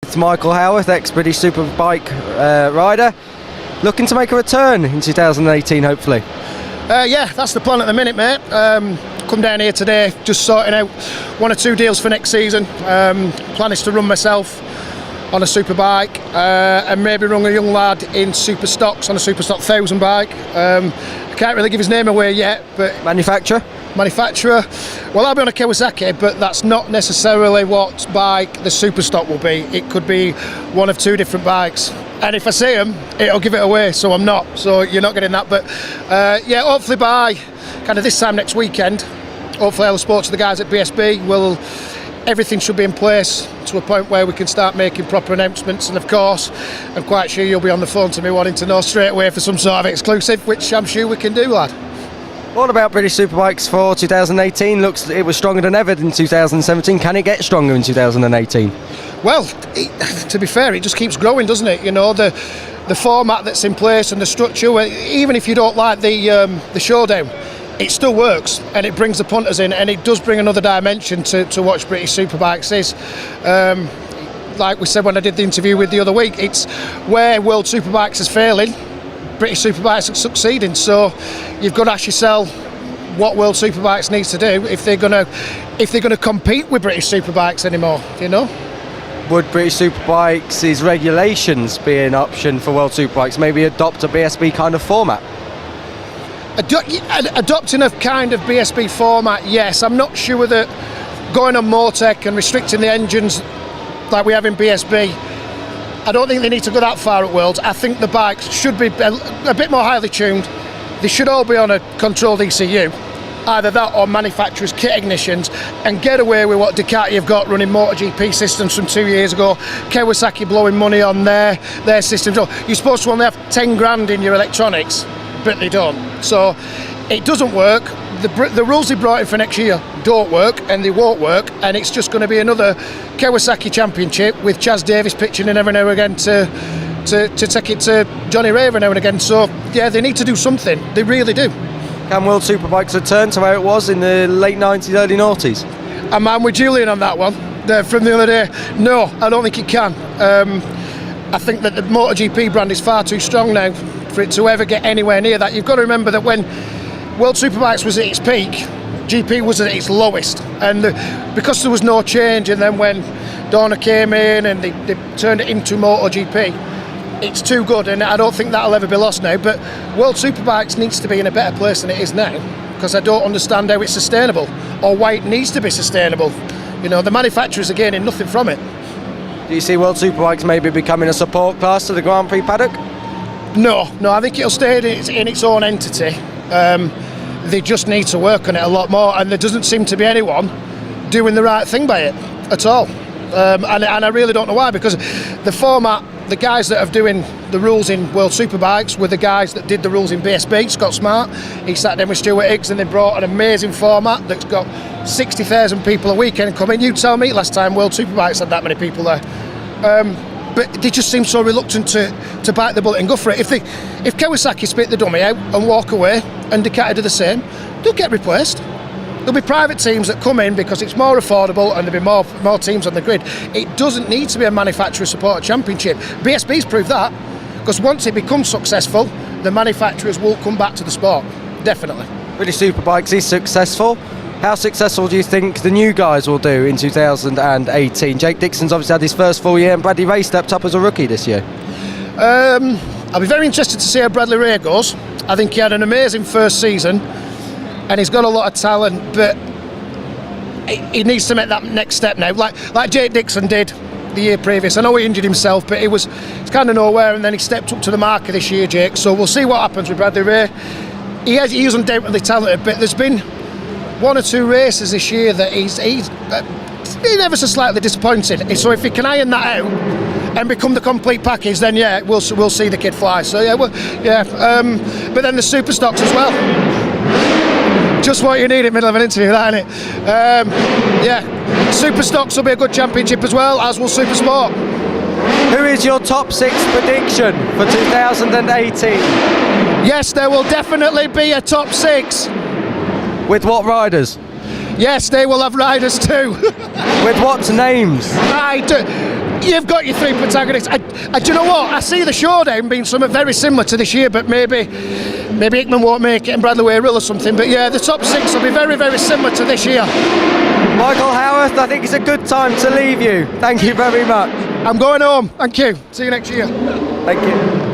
It's Michael Howarth, ex-British Superbike rider, looking to make a return in 2018, hopefully. Yeah, that's the plan at the minute, mate. Come down here today, just sorting out one or two deals for next season. Plan is to run myself on a Superbike and maybe run a young lad in Super Stocks on a Super Stock 1000 bike. I can't really give his name away yet, but... Manufacturer? Well, I'll be on a Kawasaki, but that's not necessarily what bike the Super Stock will be. It could be one of two different bikes, and if I see them, it'll give it away, so I'm not, so you're not getting that. But yeah, hopefully by kind of this time next weekend, hopefully I'll spoke to the guys at BSB. Everything should be in place to a point where we can start making proper announcements, and of course I'm quite sure you'll be on the phone to me wanting to know straight away for some sort of exclusive, which I'm sure we can do, lad. What about British Superbikes for 2018? Looks it was stronger than ever in 2017. Can it get stronger in 2018? Well, to be fair, it just keeps growing, doesn't it? You know, the format that's in place and the structure, even if you don't like the showdown, it still works, and it brings the punters in, and it does bring another dimension to watch British Superbikes is. Like we said when I did the interview with the other week, it's where World Superbikes is failing, British Superbikes are succeeding. So you've got to ask yourself what World Superbikes needs to do if they're gonna compete with British Superbikes anymore. You know. Would British Superbikes' regulations be an option for World Superbikes? Maybe adopt a BSB kind of format. Adopting a kind of BSB format, yes. I'm not sure that going on Motec and restricting the engines like we have in BSB, I don't think they need to go that far at Worlds. I think the bikes should be a bit more highly tuned. They should all be on a controlled ECU, either that or manufacturers' kit ignitions, and get away with what Ducati have got running MotoGP systems from 2 years ago. Kawasaki blowing money on their systems. You're supposed to only have 10 grand in your electronics, but they don't. So it doesn't work. The rules they brought in for next year don't work, and they won't work, and it's just going to be another Kawasaki Championship with Chaz Davis pitching in every now and again to take it to Johnny Ray every now and again. So yeah, they need to do something. They really do. Can World Superbikes return to where it was in the late 90s, early noughties? I'm with Julian on that one from the other day. No, I don't think it can. I think that the MotoGP brand is far too strong now for it to ever get anywhere near that. You've got to remember that when World Superbikes was at its peak, GP was at its lowest, and because there was no change, and then when Dorna came in and they turned it into MotoGP, it's too good, and I don't think that'll ever be lost now. But World Superbikes needs to be in a better place than it is now, because I don't understand how it's sustainable or why it needs to be sustainable. You know, the manufacturers are gaining nothing from it. Do you see World Superbikes maybe becoming a support class to the Grand Prix paddock? No, I think it'll stay in its own entity. They just need to work on it a lot more, and there doesn't seem to be anyone doing the right thing by it at all. And I really don't know why, because the format, the guys that are doing the rules in World Superbikes were the guys that did the rules in BSB. Scott Smart, he sat down with Stuart Higgs, and they brought an amazing format that's got 60,000 people a weekend coming. You tell me last time World Superbikes had that many people there. But they just seem so reluctant to bite the bullet and go for it. If Kawasaki spit the dummy out and walk away, and Ducati do the same, they'll get replaced. There'll be private teams that come in because it's more affordable, and there'll be more teams on the grid. It doesn't need to be a manufacturer-supported championship. BSB's proved that, because once it becomes successful, the manufacturers will come back to the sport, definitely. British Superbikes is successful. How successful do you think the new guys will do in 2018? Jake Dixon's obviously had his first full year, and Bradley Ray stepped up as a rookie this year. I'll be very interested to see how Bradley Ray goes. I think he had an amazing first season, and he's got a lot of talent, but he needs to make that next step now, like Jake Dixon did the year previous. I know he injured himself, but it's kind of nowhere, and then he stepped up to the marker this year, Jake. So we'll see what happens with Bradley Ray. He is undoubtedly talented, but there's been one or two races this year that he's been ever so slightly disappointing. So if he can iron that out and become the complete package, then yeah, we'll see the kid fly. So yeah, but then the super stocks as well. Just what you need in the middle of an interview, that, isn't it? Yeah, super stocks will be a good championship as well, as will super sport. Who is your top 6 prediction for 2018? Yes, there will definitely be a top 6. With what riders? Yes, they will have riders too. With what names? You've got your three protagonists. Do you know what? I see the showdown being something very similar to this year, but maybe Hickman won't make it and Bradley Weir will or something. But yeah, the top six will be very, very similar to this year. Michael Howarth, I think it's a good time to leave you. Thank you very much. I'm going home. Thank you. See you next year. Thank you.